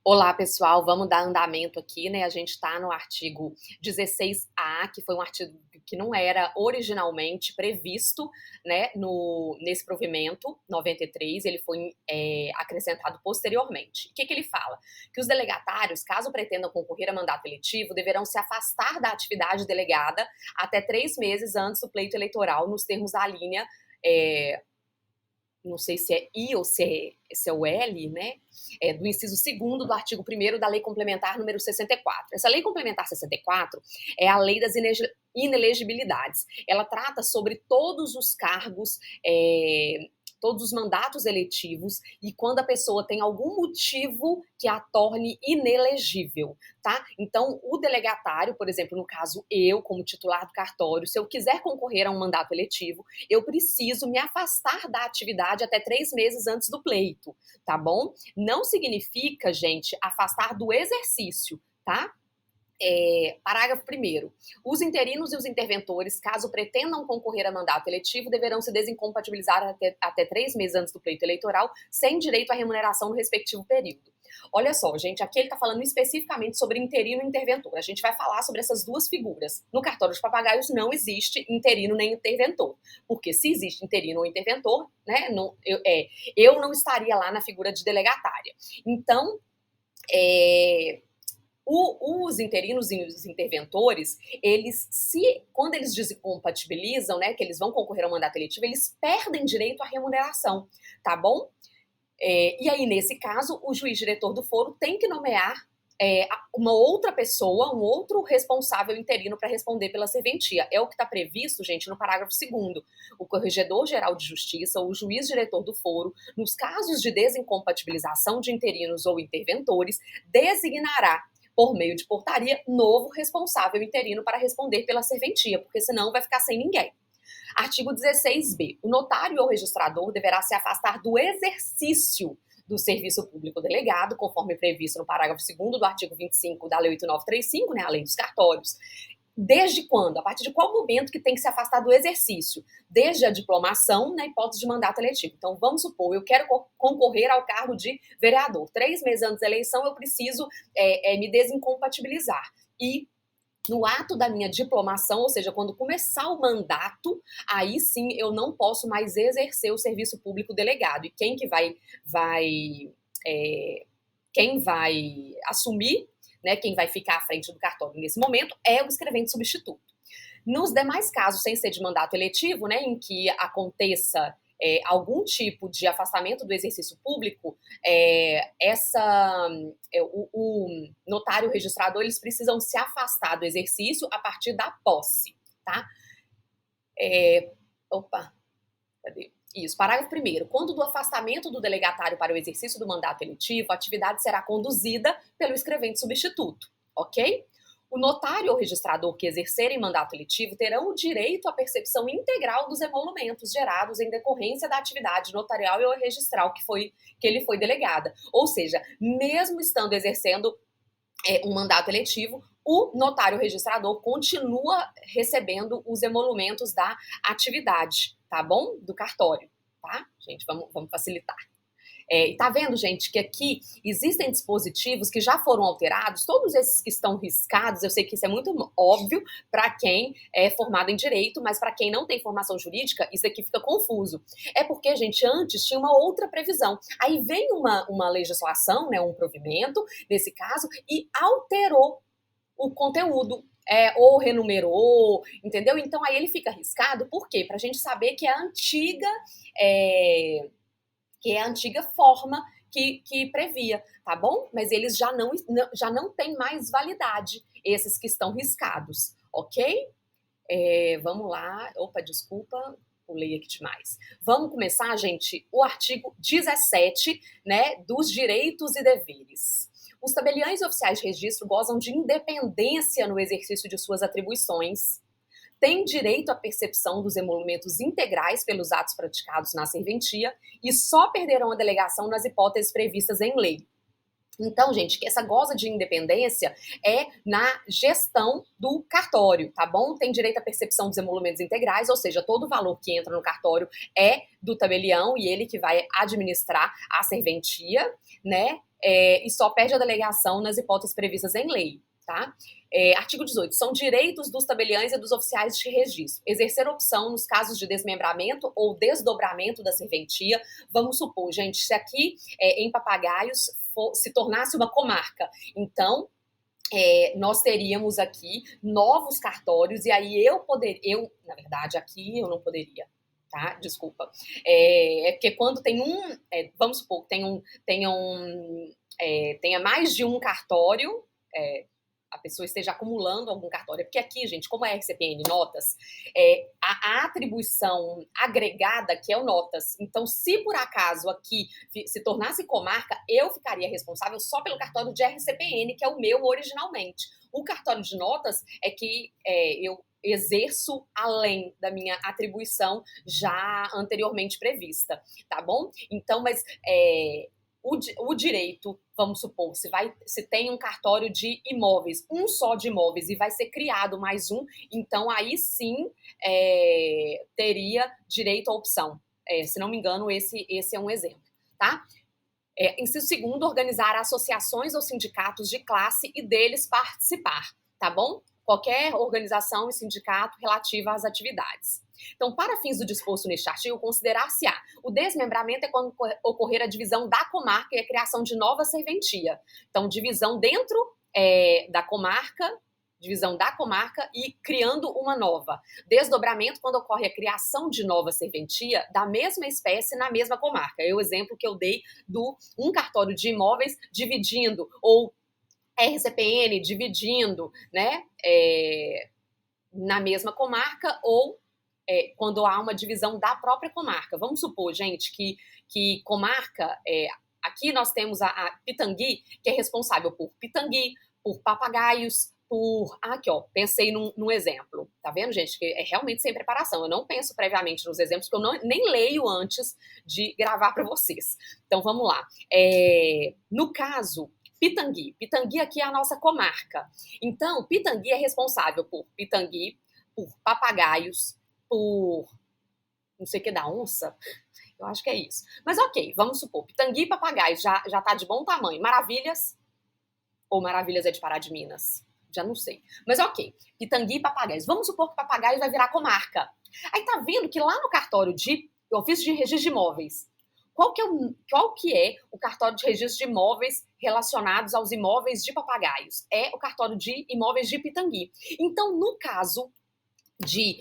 Olá, pessoal, vamos dar andamento aqui, né? A gente está no artigo 16A, que foi um artigo que não era originalmente previsto, né, nesse provimento 93, ele foi acrescentado posteriormente. O que ele fala? Que os delegatários, caso pretendam concorrer a mandato eletivo, deverão se afastar da atividade delegada até 3 meses antes do pleito eleitoral, nos termos da linha não sei se é I ou se é o L, né, do inciso 2º do artigo 1º da Lei Complementar número 64. Essa Lei Complementar 64 é a Lei das Inelegibilidades. Ela trata sobre todos os cargos, todos os mandatos eletivos e quando a pessoa tem algum motivo que a torne inelegível, tá? Então, o delegatário, por exemplo, no caso eu, como titular do cartório, se eu quiser concorrer a um mandato eletivo, eu preciso me afastar da atividade até 3 meses antes do pleito, tá bom? Não significa, gente, afastar do exercício, tá? Parágrafo 1º. Os interinos e os interventores, caso pretendam concorrer a mandato eletivo, deverão se desincompatibilizar até 3 meses antes do pleito eleitoral, sem direito à remuneração no respectivo período. Olha só, gente, aqui ele está falando especificamente sobre interino e interventor. A gente vai falar sobre essas duas figuras. No cartório de papagaios não existe interino nem interventor, porque se existe interino ou interventor, né, eu não estaria lá na figura de delegatária. Então, os interinos e os interventores, quando eles desincompatibilizam, né, que eles vão concorrer ao mandato eletivo, eles perdem direito à remuneração, tá bom? E aí, nesse caso, o juiz diretor do foro tem que nomear uma outra pessoa, um outro responsável interino para responder pela serventia. É o que está previsto, gente, no parágrafo 2º. O Corregedor-Geral de Justiça, ou o juiz diretor do foro, nos casos de desincompatibilização de interinos ou interventores, designará por meio de portaria, novo responsável interino para responder pela serventia, porque senão vai ficar sem ninguém. Artigo 16b. O notário ou registrador deverá se afastar do exercício do serviço público delegado, conforme previsto no parágrafo 2º do artigo 25 da Lei 8935, né, a Lei dos Cartórios. Desde quando? A partir de qual momento que tem que se afastar do exercício? Desde a diplomação, na hipótese de mandato eletivo. Então, vamos supor, eu quero concorrer ao cargo de vereador. 3 meses antes da eleição, eu preciso me desincompatibilizar. E no ato da minha diplomação, ou seja, quando começar o mandato, aí sim eu não posso mais exercer o serviço público delegado. E quem vai assumir, né, quem vai ficar à frente do cartório nesse momento é o escrevente substituto. Nos demais casos, sem ser de mandato eletivo, né, em que aconteça algum tipo de afastamento do exercício público, o notário registrador, eles precisam se afastar do exercício a partir da posse, tá? Cadê? Isso, parágrafo 1º. Quando do afastamento do delegatário para o exercício do mandato eletivo, a atividade será conduzida pelo escrevente substituto, ok? O notário ou registrador que exercerem mandato eletivo terão o direito à percepção integral dos emolumentos gerados em decorrência da atividade notarial ou registral que ele foi delegada. Ou seja, mesmo estando exercendo um mandato eletivo, o notário registrador continua recebendo os emolumentos da atividade, tá bom? Do cartório, tá? Gente, vamos facilitar. Tá vendo, gente, que aqui existem dispositivos que já foram alterados, todos esses que estão riscados, eu sei que isso é muito óbvio para quem é formado em direito, mas para quem não tem formação jurídica, isso aqui fica confuso. É porque, gente, antes tinha uma outra previsão. Aí vem uma legislação, né, um provimento, nesse caso, e alterou o conteúdo. Ou renumerou, entendeu? Então aí ele fica riscado, por quê? Pra gente saber que é a antiga forma que previa, tá bom? Mas eles já não têm mais validade, esses que estão riscados, ok? Vamos lá. Opa, desculpa, pulei aqui demais. Vamos começar, gente, o artigo 17, né, dos direitos e deveres. Os tabeliães e oficiais de registro gozam de independência no exercício de suas atribuições, têm direito à percepção dos emolumentos integrais pelos atos praticados na serventia e só perderão a delegação nas hipóteses previstas em lei. Então, gente, que essa goza de independência é na gestão do cartório, tá bom? Tem direito à percepção dos emolumentos integrais, ou seja, todo o valor que entra no cartório é do tabelião e ele que vai administrar a serventia, né? e só perde a delegação nas hipóteses previstas em lei, tá? Artigo 18. São direitos dos tabeliães e dos oficiais de registro exercer opção nos casos de desmembramento ou desdobramento da serventia. Vamos supor, gente, se aqui em Papagaios se tornasse uma comarca, então nós teríamos aqui novos cartórios e aí na verdade, aqui eu não poderia, tá? Desculpa. Porque quando tem vamos supor que tenha mais de um cartório, a pessoa esteja acumulando algum cartório. Porque aqui, gente, como é RCPN Notas, a atribuição agregada que é o Notas. Então, se por acaso aqui se tornasse comarca, eu ficaria responsável só pelo cartório de RCPN, que é o meu originalmente. O cartório de Notas é que eu exerço além da minha atribuição já anteriormente prevista, tá bom? Então, mas o direito, vamos supor, se tem um cartório de imóveis, um só de imóveis, e vai ser criado mais um, então aí sim teria direito à opção. Se não me engano, esse é um exemplo, tá? Inciso segundo, organizar associações ou sindicatos de classe e deles participar, tá bom? Qualquer organização e sindicato relativa às atividades. Então, para fins do disposto neste artigo, considerar-se-á o desmembramento é quando ocorrer a divisão da comarca e a criação de nova serventia. Então, divisão dentro da comarca e criando uma nova. Desdobramento, quando ocorre a criação de nova serventia da mesma espécie na mesma comarca. É o exemplo que eu dei do um cartório de imóveis dividindo, ou RCPN dividindo, né, na mesma comarca, ou quando há uma divisão da própria comarca. Vamos supor, gente, que comarca, aqui nós temos a Pitangui, que é responsável por Pitangui, por Papagaios, aqui, ó, pensei num exemplo. Tá vendo, gente? Que é realmente sem preparação. Eu não penso previamente nos exemplos, porque eu nem leio antes de gravar para vocês. Então, vamos lá. No caso, Pitangui. Pitangui aqui é a nossa comarca. Então, Pitangui é responsável por Pitangui, por Papagaios, por não sei o que da onça. Eu acho que é isso. Mas ok, vamos supor. Pitangui e Papagaios já tá de bom tamanho. Maravilhas? Ou Maravilhas é de Pará de Minas? Já não sei. Mas ok, Pitangui e Papagaios. Vamos supor que Papagaios vai virar comarca. Aí tá vendo que lá no cartório de ofício de registro de imóveis, qual que é o cartório de registro de imóveis relacionados aos imóveis de Papagaios? É o cartório de imóveis de Pitangui. Então, no caso de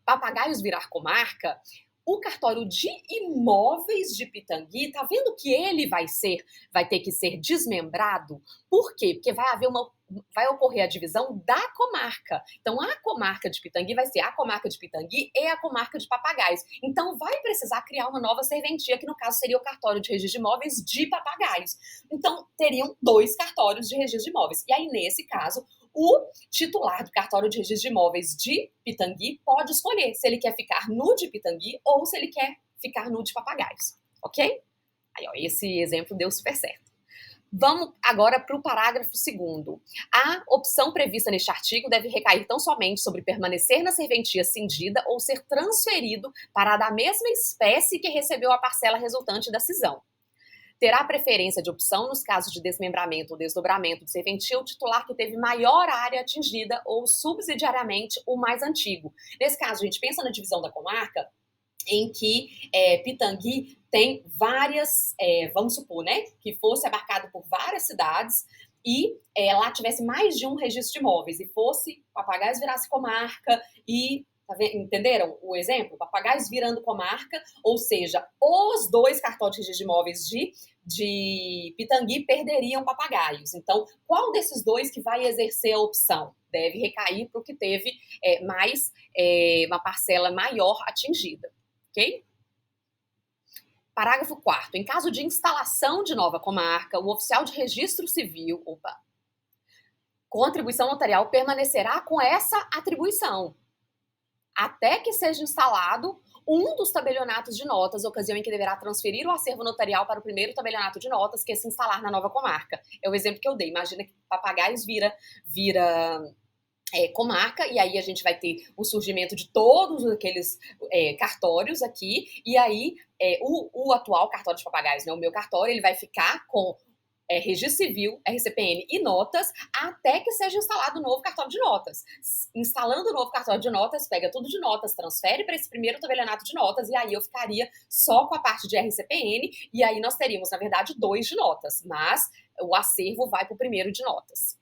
Papagaios virar comarca, o cartório de imóveis de Pitangui, tá vendo que ele vai ter que ser desmembrado? Por quê? Porque vai ocorrer a divisão da comarca. Então, a comarca de Pitangui vai ser a comarca de Pitangui e a comarca de Papagaios. Então, vai precisar criar uma nova serventia, que no caso seria o cartório de registro de imóveis de Papagaios. Então, teriam 2 cartórios de registro de imóveis. E aí, nesse caso, o titular do cartório de registro de imóveis de Pitangui pode escolher se ele quer ficar no de Pitangui ou se ele quer ficar no de Papagaios, ok? Aí, ó, esse exemplo deu super certo. Vamos agora para o parágrafo 2º. A opção prevista neste artigo deve recair tão somente sobre permanecer na serventia cindida ou ser transferido para a da mesma espécie que recebeu a parcela resultante da cisão. Terá preferência de opção nos casos de desmembramento ou desdobramento de serventia o titular que teve maior área atingida ou subsidiariamente o mais antigo. Nesse caso, a gente pensa na divisão da comarca, em que Pitangui tem várias, vamos supor, né, que fosse abarcado por várias cidades e lá tivesse mais de um registro de imóveis e fosse Papagaios virasse comarca e entenderam o exemplo? Papagaios virando comarca, ou seja, os 2 cartórios de registro de imóveis de Pitangui perderiam Papagaios. Então, qual desses 2 que vai exercer a opção? Deve recair para o que teve uma parcela maior atingida, ok? Parágrafo 4º. Em caso de instalação de nova comarca, o oficial de registro civil, com atribuição notarial, permanecerá com essa atribuição até que seja instalado um dos tabelionatos de notas, ocasião em que deverá transferir o acervo notarial para o primeiro tabelionato de notas que se instalar na nova comarca. É o exemplo que eu dei. Imagina que Papagaios vira comarca, e aí a gente vai ter o surgimento de todos aqueles cartórios aqui, e aí o atual cartório de Papagaios, né, o meu cartório, ele vai ficar com registro civil, RCPN e notas, até que seja instalado o novo cartório de notas. Instalando o novo cartório de notas, pega tudo de notas, transfere para esse primeiro tabelionato de notas, e aí eu ficaria só com a parte de RCPN, e aí nós teríamos, na verdade, 2 de notas, mas o acervo vai para o primeiro de notas.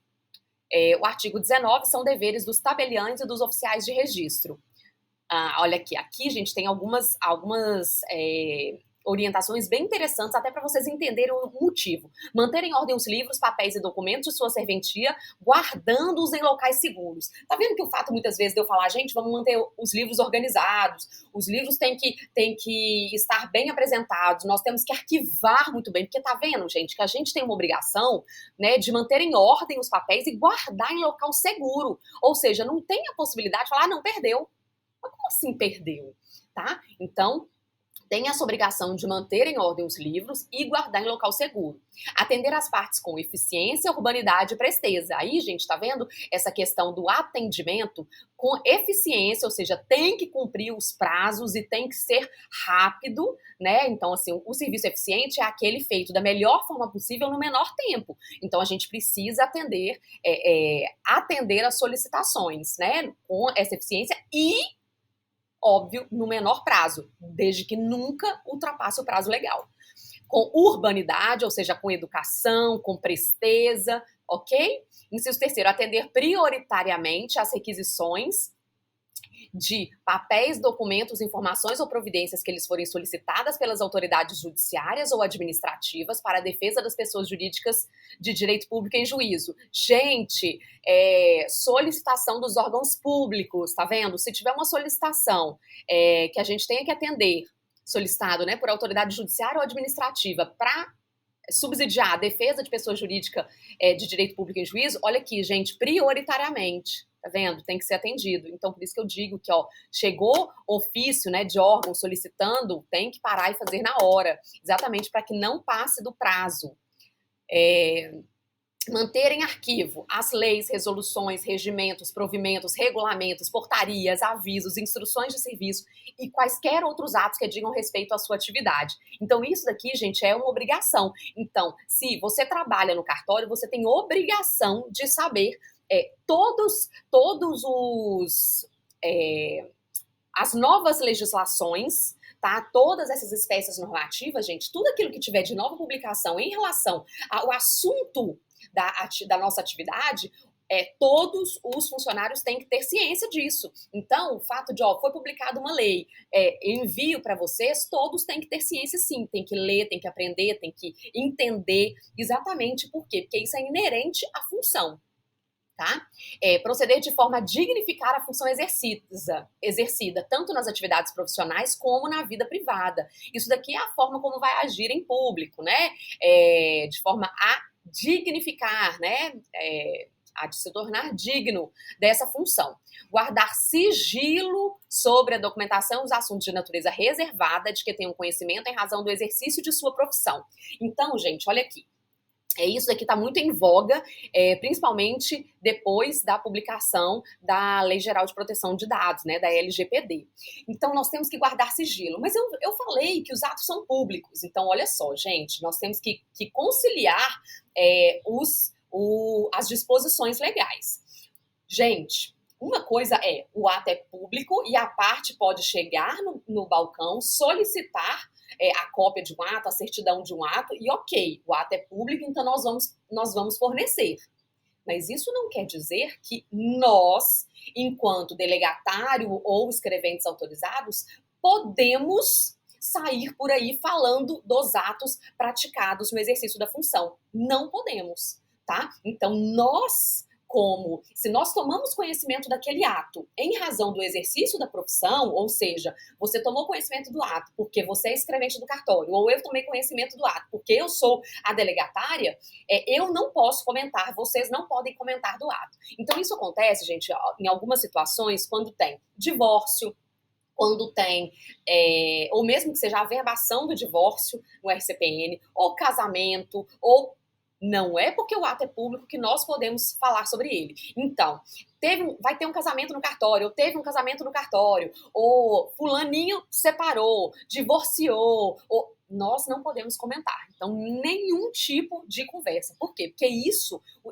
O artigo 19 são deveres dos tabeliães e dos oficiais de registro. Olha aqui, gente, tem algumas orientações bem interessantes, até para vocês entenderem o motivo. Manter em ordem os livros, papéis e documentos de sua serventia, guardando-os em locais seguros. Tá vendo que o fato, muitas vezes, de eu falar, gente, vamos manter os livros organizados, os livros têm que estar bem apresentados, nós temos que arquivar muito bem, porque tá vendo, gente, que a gente tem uma obrigação, né, de manter em ordem os papéis e guardar em local seguro. Ou seja, não tem a possibilidade de falar, não, perdeu. Mas como assim perdeu? Tá? Então, tem essa obrigação de manter em ordem os livros e guardar em local seguro. Atender as partes com eficiência, urbanidade e presteza. Aí, gente, tá vendo essa questão do atendimento com eficiência, ou seja, tem que cumprir os prazos e tem que ser rápido, né? Então, assim, o serviço eficiente é aquele feito da melhor forma possível no menor tempo. Então, a gente precisa atender as solicitações, né? Com essa eficiência e óbvio, no menor prazo, desde que nunca ultrapasse o prazo legal. Com urbanidade, ou seja, com educação, com presteza, ok? Inciso terceiro, atender prioritariamente às requisições de papéis, documentos, informações ou providências que eles forem solicitadas pelas autoridades judiciárias ou administrativas para a defesa das pessoas jurídicas de direito público em juízo. Gente, solicitação dos órgãos públicos, tá vendo? Se tiver uma solicitação que a gente tenha que atender, solicitado, né, por autoridade judiciária ou administrativa para subsidiar a defesa de pessoa jurídica de direito público em juízo, olha aqui, gente, prioritariamente. Tá vendo? Tem que ser atendido. Então, por isso que eu digo que, chegou ofício, né, de órgão solicitando, tem que parar e fazer na hora, exatamente para que não passe do prazo. Manter em arquivo as leis, resoluções, regimentos, provimentos, regulamentos, portarias, avisos, instruções de serviço e quaisquer outros atos que digam respeito à sua atividade. Então, isso daqui, gente, é uma obrigação. Então, se você trabalha no cartório, você tem obrigação de saber todos as novas legislações, tá? Todas essas espécies normativas, gente, tudo aquilo que tiver de nova publicação em relação ao assunto da nossa atividade, todos os funcionários têm que ter ciência disso. Então, o fato de, foi publicada uma lei, envio para vocês, todos têm que ter ciência sim, tem que ler, tem que aprender, tem que entender exatamente por quê, porque isso é inerente à função. Tá? Proceder de forma a dignificar a função exercida, tanto nas atividades profissionais como na vida privada. Isso daqui é a forma como vai agir em público, né? De forma a dignificar, né? A de se tornar digno dessa função. Guardar sigilo sobre a documentação e os assuntos de natureza reservada de que tenham conhecimento em razão do exercício de sua profissão. Então, gente, olha aqui. Isso daqui está muito em voga, principalmente depois da publicação da Lei Geral de Proteção de Dados, né, da LGPD. Então, nós temos que guardar sigilo. Mas eu falei que os atos são públicos. Então, olha só, gente, nós temos que conciliar as disposições legais. Gente, uma coisa o ato é público e a parte pode chegar no balcão, solicitar a cópia de um ato, a certidão de um ato, e ok, o ato é público, então nós vamos fornecer. Mas isso não quer dizer que nós, enquanto delegatário ou escreventes autorizados, podemos sair por aí falando dos atos praticados no exercício da função. Não podemos, tá? Então, se nós tomamos conhecimento daquele ato em razão do exercício da profissão, ou seja, você tomou conhecimento do ato porque você é escrevente do cartório, ou eu tomei conhecimento do ato porque eu sou a delegatária, eu não posso comentar, vocês não podem comentar do ato. Então, isso acontece, gente, em algumas situações, quando tem divórcio, quando tem, ou mesmo que seja a averbação do divórcio no RCPN, ou casamento, ou não é porque o ato é público que nós podemos falar sobre ele. Então, vai ter um casamento no cartório, ou teve um casamento no cartório, ou fulaninho separou, divorciou, ou nós não podemos comentar. Então, nenhum tipo de conversa. Por quê? Porque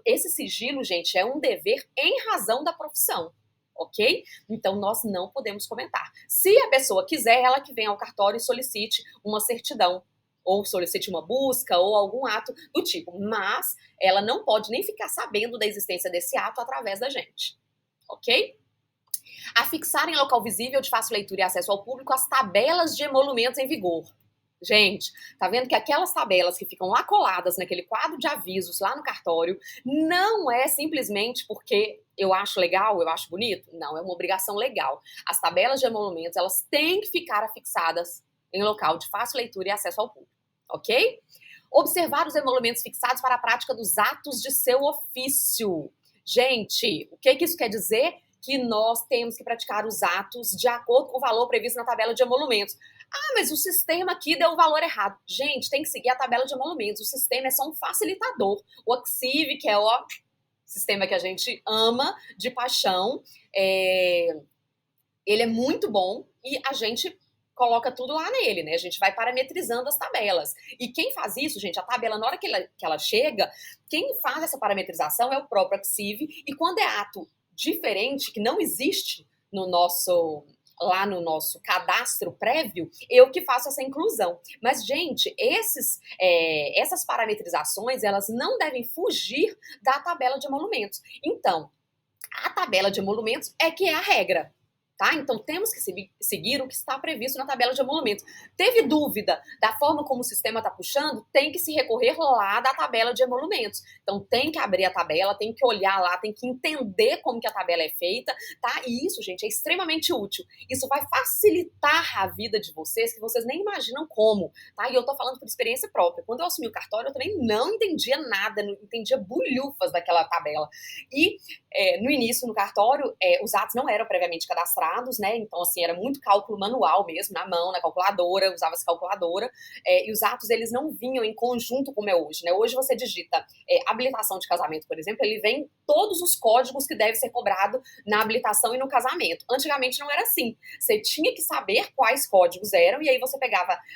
esse sigilo, gente, é um dever em razão da profissão. Ok? Então, nós não podemos comentar. Se a pessoa quiser, ela que venha ao cartório e solicite uma certidão, ou solicite uma busca, ou algum ato do tipo. Mas ela não pode nem ficar sabendo da existência desse ato através da gente. Ok? Afixar em local visível de fácil leitura e acesso ao público as tabelas de emolumentos em vigor. Gente, tá vendo que aquelas tabelas que ficam lá coladas naquele quadro de avisos lá no cartório, não é simplesmente porque eu acho legal, eu acho bonito? Não, é uma obrigação legal. As tabelas de emolumentos, elas têm que ficar afixadas em local de fácil leitura e acesso ao público, ok? Observar os emolumentos fixados para a prática dos atos de seu ofício. Gente, o que isso quer dizer? Que nós temos que praticar os atos de acordo com o valor previsto na tabela de emolumentos. Ah, mas o sistema aqui deu o valor errado. Gente, tem que seguir a tabela de emolumentos. O sistema é só um facilitador. O Axiv, que é o sistema que a gente ama de paixão, ele é muito bom e a gente coloca tudo lá nele, né? A gente vai parametrizando as tabelas. E quem faz isso, gente, a tabela, na hora que ela chega, quem faz essa parametrização é o próprio Axiv. E quando é ato diferente, que não existe lá no nosso cadastro prévio, eu que faço essa inclusão. Mas, gente, essas parametrizações, elas não devem fugir da tabela de emolumentos. Então, a tabela de emolumentos é que é a regra. Tá? Então, temos que seguir o que está previsto na tabela de emolumentos. Teve dúvida da forma como o sistema está puxando? Tem que se recorrer lá da tabela de emolumentos. Então, tem que abrir a tabela, tem que olhar lá, tem que entender como que a tabela é feita, tá? E isso, gente, é extremamente útil. Isso vai facilitar a vida de vocês, que vocês nem imaginam como, tá? E eu tô falando por experiência própria. Quando eu assumi o cartório, eu também não entendia nada, não entendia bulhufas daquela tabela. E no início, no cartório, os atos não eram previamente cadastrados, né? Então, assim, era muito cálculo manual mesmo, na mão, na calculadora, usava-se calculadora, e os atos, eles não vinham em conjunto como é hoje, né? Hoje você digita habilitação de casamento, por exemplo, ele vem todos os códigos que deve ser cobrado na habilitação e no casamento. Antigamente não era assim. Você tinha que saber quais códigos eram, e aí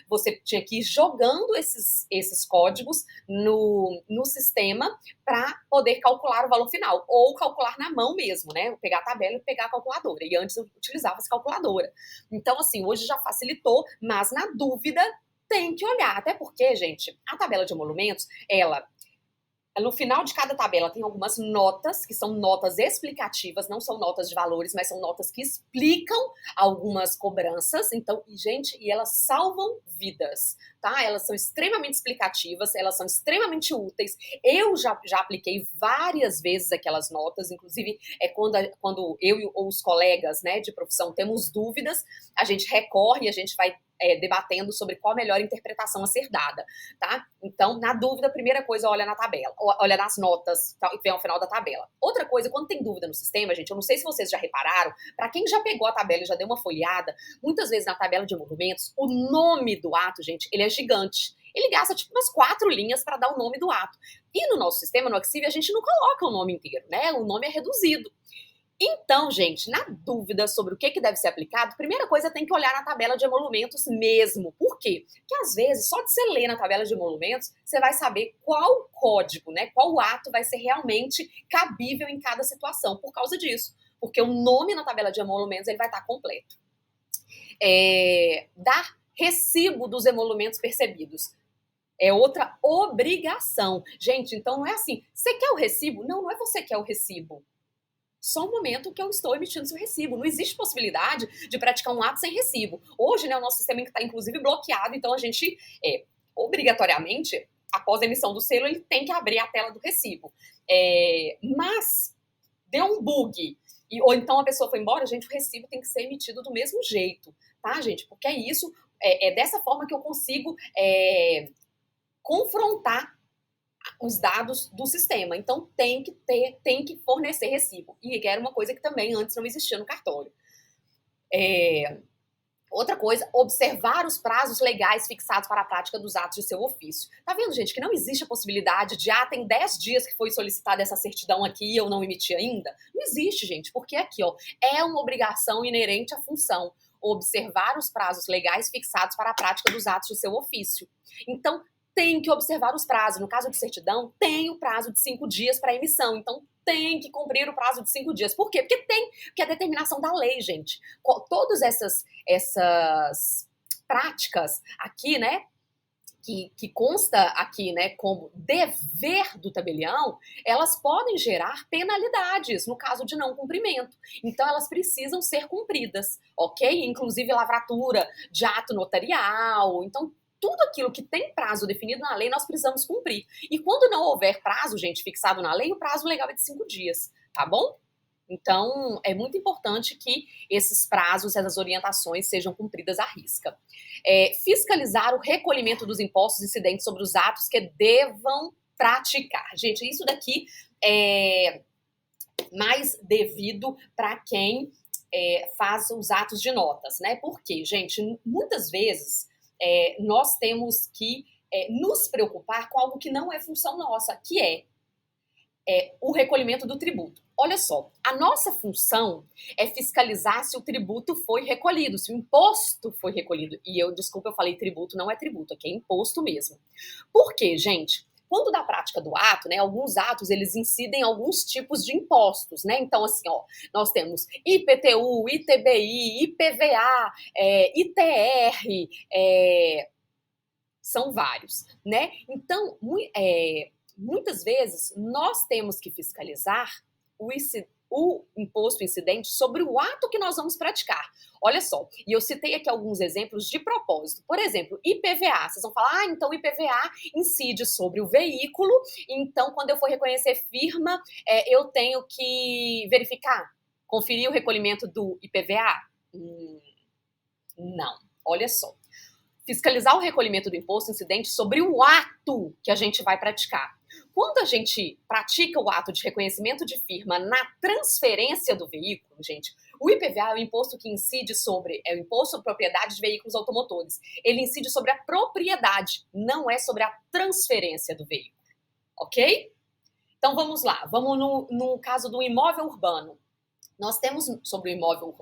você tinha que ir jogando esses códigos no sistema para poder calcular o valor final, ou calcular na mão mesmo, né? Pegar a tabela e pegar a calculadora. E antes eu utilizava essa calculadora. Então, assim, hoje já facilitou, mas na dúvida tem que olhar. Até porque, gente, a tabela de emolumentos, no final de cada tabela tem algumas notas, que são notas explicativas, não são notas de valores, mas são notas que explicam algumas cobranças. Então, gente, e elas salvam vidas, tá? Elas são extremamente explicativas, elas são extremamente úteis. Eu já apliquei várias vezes aquelas notas, inclusive quando eu ou os colegas, né, de profissão temos dúvidas, a gente recorre, a gente vai debatendo sobre qual a melhor interpretação a ser dada, tá? Então, na dúvida, a primeira coisa, olha na tabela, olha nas notas, tá, e vem ao final da tabela. Outra coisa, quando tem dúvida no sistema, gente, eu não sei se vocês já repararam, para quem já pegou a tabela e já deu uma folheada, muitas vezes na tabela de emolumentos, o nome do ato, gente, ele é gigante. Ele gasta tipo umas 4 linhas para dar o nome do ato. E no nosso sistema, no Axiv, a gente não coloca o nome inteiro, né? O nome é reduzido. Então, gente, na dúvida sobre o que deve ser aplicado, primeira coisa tem que olhar na tabela de emolumentos mesmo. Por quê? Porque às vezes, só de você ler na tabela de emolumentos, você vai saber qual código, né, qual ato vai ser realmente cabível em cada situação por causa disso. Porque o nome na tabela de emolumentos ele vai estar completo. Dar recibo dos emolumentos percebidos. É outra obrigação. Gente, então não é assim, você quer o recibo? Não, não é você que quer o recibo. Só o momento que eu estou emitindo seu recibo. Não existe possibilidade de praticar um ato sem recibo. Hoje, né, o nosso sistema está, inclusive, bloqueado, então a gente, obrigatoriamente, após a emissão do selo, ele tem que abrir a tela do recibo. Mas deu um bug, ou então a pessoa foi embora, gente, o recibo tem que ser emitido do mesmo jeito, tá, gente? Porque é dessa forma que eu consigo confrontar os dados do sistema. Então, tem que fornecer recibo. E era uma coisa que também antes não existia no cartório. Outra coisa, observar os prazos legais fixados para a prática dos atos de seu ofício. Tá vendo, gente, que não existe a possibilidade de, tem 10 dias que foi solicitada essa certidão aqui e eu não emiti ainda? Não existe, gente, porque aqui, é uma obrigação inerente à função. observar os prazos legais fixados para a prática dos atos de seu ofício. Então, tem que observar os prazos. No caso de certidão, tem o prazo de 5 dias para emissão. Então, tem que cumprir o prazo de 5 dias. Por quê? Porque é a determinação da lei, gente. Todas essas práticas aqui, né, que consta aqui, né, como dever do tabelião, elas podem gerar penalidades no caso de não cumprimento. Então, elas precisam ser cumpridas, ok? Inclusive lavratura de ato notarial. Então, tudo aquilo que tem prazo definido na lei, nós precisamos cumprir. E quando não houver prazo, gente, fixado na lei, o prazo legal é de 5 dias, tá bom? Então, é muito importante que esses prazos, essas orientações sejam cumpridas à risca. Fiscalizar o recolhimento dos impostos incidentes sobre os atos que devam praticar. Gente, isso daqui é mais devido para quem faz os atos de notas, né? Porque, gente, muitas vezes nós temos que nos preocupar com algo que não é função nossa, que é o recolhimento do tributo. Olha só, a nossa função é fiscalizar se o tributo foi recolhido, se o imposto foi recolhido. E desculpa, eu falei tributo, não é tributo, aqui é imposto mesmo. Por quê, gente? Quando da prática do ato, né, alguns atos, eles incidem alguns tipos de impostos, né? Então, assim, ó, nós temos IPTU, ITBI, IPVA, ITR, são vários, né? Então, muitas vezes, nós temos que fiscalizar o imposto incidente sobre o ato que nós vamos praticar. Olha só, e eu citei aqui alguns exemplos de propósito. Por exemplo, IPVA. Vocês vão falar, então IPVA incide sobre o veículo, então quando eu for reconhecer firma, eu tenho que verificar, conferir o recolhimento do IPVA? Não, olha só. Fiscalizar o recolhimento do imposto incidente sobre o ato que a gente vai praticar. Quando a gente pratica o ato de reconhecimento de firma na transferência do veículo, gente, o IPVA é o imposto que incide sobre, é o imposto sobre propriedade de veículos automotores. Ele incide sobre a propriedade, não é sobre a transferência do veículo, ok? Então vamos lá, vamos no caso do imóvel urbano. Nós temos sobre o imóvel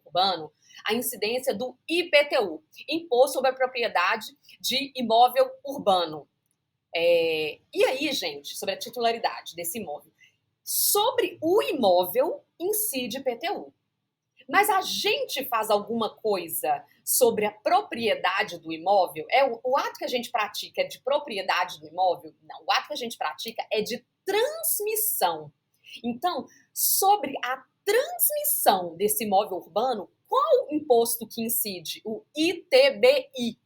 urbano, a incidência do IPTU, Imposto sobre a Propriedade de Imóvel Urbano. E aí, gente, sobre a titularidade desse imóvel. Sobre o imóvel incide IPTU. Mas a gente faz alguma coisa sobre a propriedade do imóvel? O ato que a gente pratica é de propriedade do imóvel? Não, o ato que a gente pratica é de transmissão. Então, sobre a transmissão desse imóvel urbano, qual imposto que incide? O ITBI.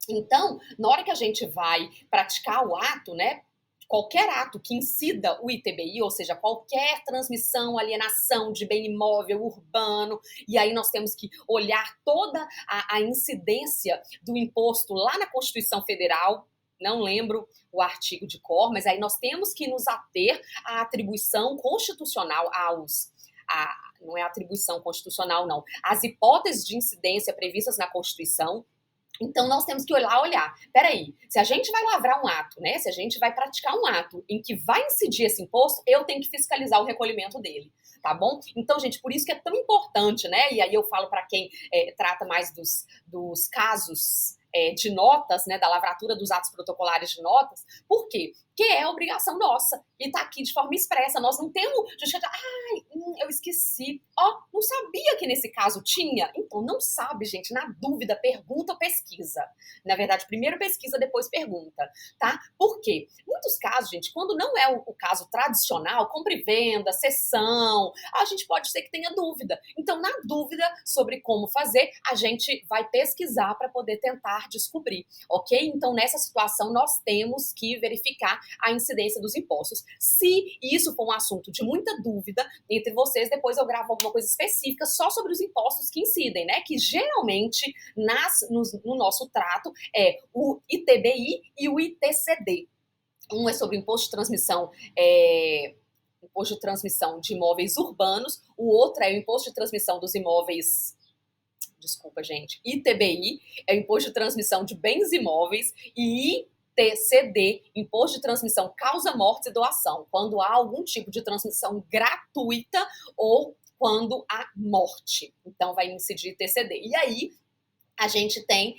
Então, na hora que a gente vai praticar o ato, né, qualquer ato que incida o ITBI, ou seja, qualquer transmissão, alienação de bem imóvel urbano, e aí nós temos que olhar toda a incidência do imposto lá na Constituição Federal, não lembro o artigo de cor, mas aí nós temos que nos ater à atribuição constitucional não é atribuição constitucional, não. As hipóteses de incidência previstas na Constituição. Então, nós temos que olhar. Peraí, se a gente vai lavrar um ato, né? Se a gente vai praticar um ato em que vai incidir esse imposto, eu tenho que fiscalizar o recolhimento dele, tá bom? Então, gente, por isso que é tão importante, né? E aí eu falo para quem trata mais dos casos de notas, né? Da lavratura dos atos protocolares de notas. Por quê? Que é obrigação nossa. E tá aqui de forma expressa. Nós não temos justificativa. Eu esqueci. Não sabia que nesse caso tinha. Então, não sabe, gente. Na dúvida, pergunta ou pesquisa. Na verdade, primeiro pesquisa, depois pergunta, tá? Por quê? Muitos casos, gente, quando não é o caso tradicional, compra e venda, cessão, a gente pode ser que tenha dúvida. Então, na dúvida sobre como fazer, a gente vai pesquisar para poder tentar descobrir, ok? Então, nessa situação, nós temos que verificar a incidência dos impostos. Se isso for um assunto de muita dúvida entre vocês, depois eu gravo alguma coisa específica só sobre os impostos que incidem, né? Que geralmente no nosso trato é o ITBI e o ITCD. Um é sobre imposto de transmissão de imóveis urbanos, o outro é o imposto de transmissão dos imóveis. Desculpa, gente. ITBI é o imposto de transmissão de bens imóveis e ITCD, imposto de transmissão causa mortes e doação, quando há algum tipo de transmissão gratuita ou quando há morte. Então, vai incidir ITCD. E aí, a gente tem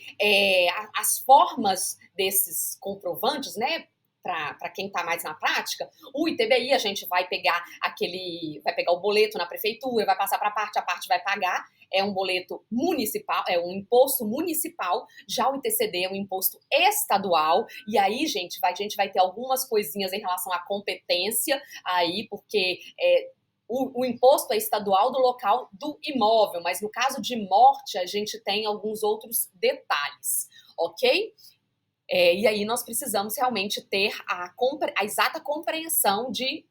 as formas desses comprovantes, né? Para quem está mais na prática, o ITBI a gente vai pegar o boleto na prefeitura, vai passar para a parte vai pagar, é um boleto municipal, é um imposto municipal, já o ITCD é um imposto estadual, e aí, a gente vai ter algumas coisinhas em relação à competência aí, porque o imposto é estadual do local do imóvel, mas no caso de morte a gente tem alguns outros detalhes, ok? E aí nós precisamos realmente ter a exata compreensão de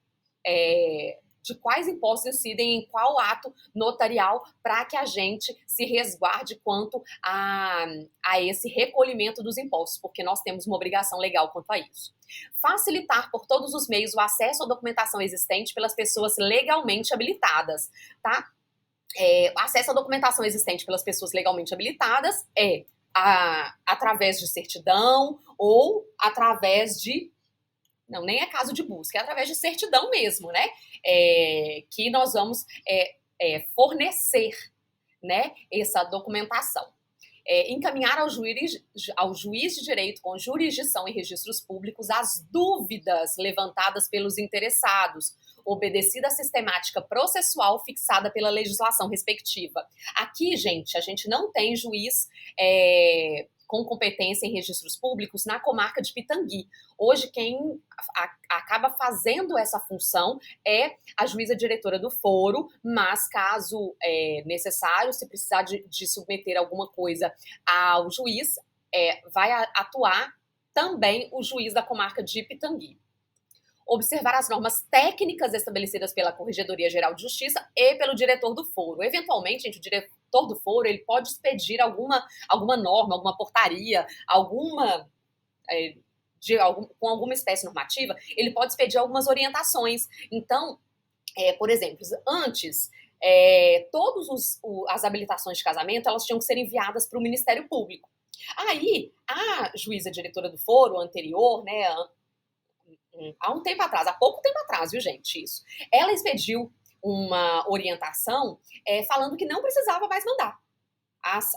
quais impostos incidem em qual ato notarial para que a gente se resguarde quanto a esse recolhimento dos impostos, porque nós temos uma obrigação legal quanto a isso. Facilitar por todos os meios o acesso à documentação existente pelas pessoas legalmente habilitadas, tá? Acesso à documentação existente pelas pessoas legalmente habilitadas através de certidão ou através de... Não, nem é caso de busca, é através de certidão mesmo, né? Que nós vamos fornecer, né, essa documentação. Encaminhar ao juiz de direito com jurisdição em registros públicos as dúvidas levantadas pelos interessados, obedecida a sistemática processual fixada pela legislação respectiva. Aqui, gente, a gente não tem juiz com competência em registros públicos na comarca de Pitangui. Hoje, quem acaba fazendo essa função é a juíza diretora do foro, mas caso necessário, se precisar de submeter alguma coisa ao juiz, vai atuar também o juiz da comarca de Pitangui. Observar as normas técnicas estabelecidas pela Corregedoria Geral de Justiça e pelo diretor do foro. Eventualmente, gente, o diretor do foro ele pode expedir alguma norma, alguma portaria, com alguma espécie normativa, ele pode expedir algumas orientações. Então, por exemplo, antes, todas as habilitações de casamento elas tinham que ser enviadas para o Ministério Público. Aí, a juíza diretora do foro anterior, né, há um tempo atrás, há pouco tempo atrás, viu, gente, isso. Ela expediu uma orientação falando que não precisava mais mandar as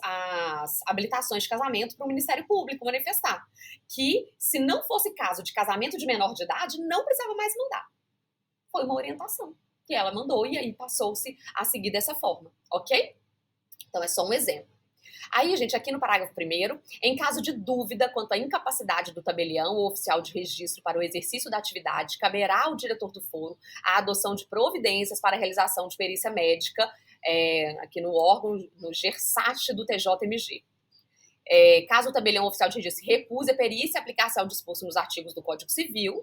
habilitações de casamento para o Ministério Público manifestar. Que, se não fosse caso de casamento de menor de idade, não precisava mais mandar. Foi uma orientação que ela mandou e aí passou-se a seguir dessa forma, ok? Então, é só um exemplo. Aí, gente, aqui no parágrafo 1º, em caso de dúvida quanto à incapacidade do tabelião ou oficial de registro para o exercício da atividade, caberá ao diretor do foro a adoção de providências para a realização de perícia médica aqui no órgão, no GERSAT do TJMG. Caso o tabelião oficial de registro recuse a perícia, aplicar-se ao disposto nos artigos do Código Civil,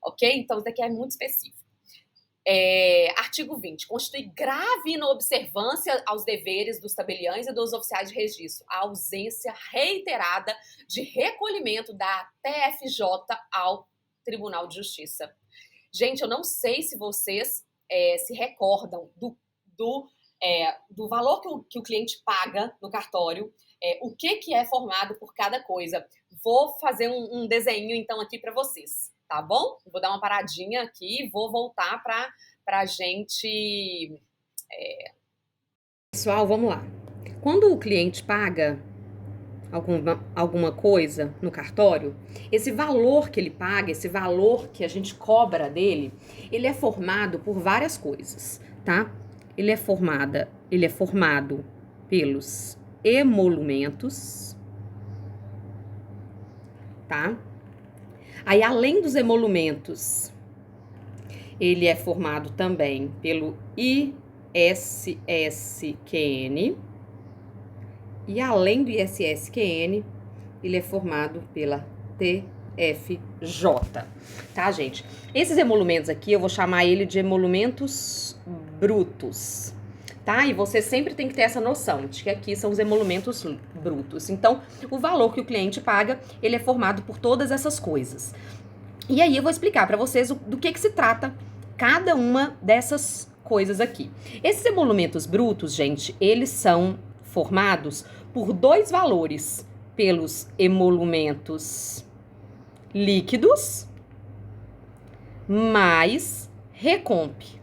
ok? Então, isso daqui é muito específico. Artigo 20. Constitui grave inobservância aos deveres dos tabeliães e dos oficiais de registro a ausência reiterada de recolhimento da TFJ ao Tribunal de Justiça. Gente, eu não sei se vocês se recordam do valor que o cliente paga no cartório, o que é formado por cada coisa. Vou fazer um desenho, então, aqui para vocês. Tá bom? Vou dar uma paradinha aqui e vou voltar para a gente... Pessoal, vamos lá. Quando o cliente paga alguma coisa no cartório, esse valor que ele paga, esse valor que a gente cobra dele, ele é formado por várias coisas, tá? Ele é formado pelos emolumentos, tá? Aí, além dos emolumentos, ele é formado também pelo ISSQN. E além do ISSQN, ele é formado pela TFJ. Tá, gente? Esses emolumentos aqui, eu vou chamar ele de emolumentos brutos. Tá? E você sempre tem que ter essa noção de que aqui são os emolumentos brutos. Então, o valor que o cliente paga, ele é formado por todas essas coisas. E aí eu vou explicar para vocês do que se trata cada uma dessas coisas aqui. Esses emolumentos brutos, gente, eles são formados por dois valores, pelos emolumentos líquidos mais recomp.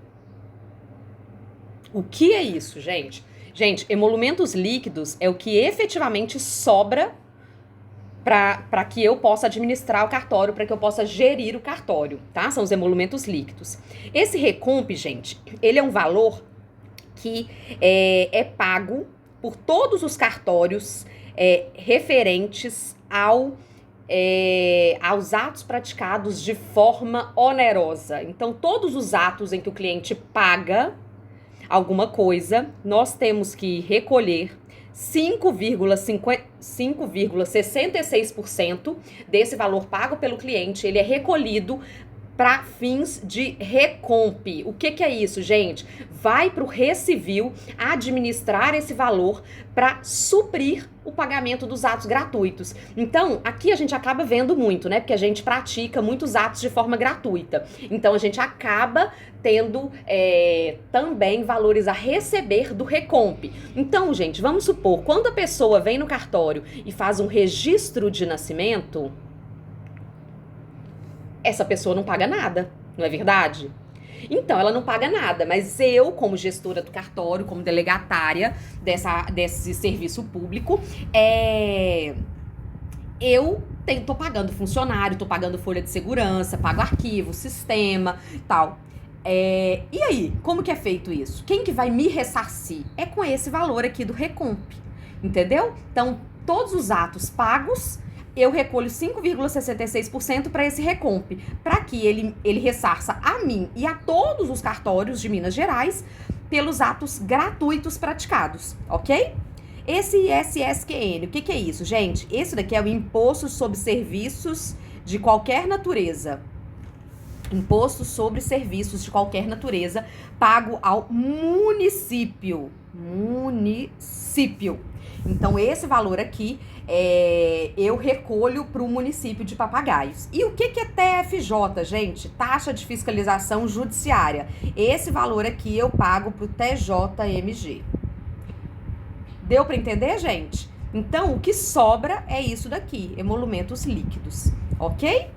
O que é isso, gente? Gente, emolumentos líquidos é o que efetivamente sobra para que eu possa administrar o cartório, para que eu possa gerir o cartório, tá? São os emolumentos líquidos. Esse recomp, gente, ele é um valor que é pago por todos os cartórios referentes aos atos praticados de forma onerosa. Então, todos os atos em que o cliente paga alguma coisa, nós temos que recolher 5,66% desse valor pago pelo cliente. Ele é recolhido para fins de recomp. O que é isso, gente? Vai para o Recivil administrar esse valor para suprir o pagamento dos atos gratuitos. Então, aqui a gente acaba vendo muito, né? Porque a gente pratica muitos atos de forma gratuita. Então, a gente acaba tendo também valores a receber do recomp. Então, gente, vamos supor, quando a pessoa vem no cartório e faz um registro de nascimento, essa pessoa não paga nada, não é verdade? Então, ela não paga nada, mas eu, como gestora do cartório, como delegatária desse serviço público, eu tô pagando funcionário, tô pagando folha de segurança, pago arquivo, sistema e tal. E aí, como que é feito isso? Quem que vai me ressarcir? É com esse valor aqui do recomp, entendeu? Então, todos os atos pagos, eu recolho 5,66% para esse recomp, para que ele ressarça a mim e a todos os cartórios de Minas Gerais pelos atos gratuitos praticados, ok? Esse ISSQN, o que é isso, gente? Esse daqui é o Imposto sobre Serviços de qualquer natureza. Imposto sobre serviços de qualquer natureza pago ao município. Então, esse valor aqui eu recolho para o município de Papagaios. E o que é TFJ, gente? Taxa de Fiscalização Judiciária. Esse valor aqui eu pago para o TJMG. Deu para entender, gente? Então, o que sobra é isso daqui, emolumentos líquidos, ok?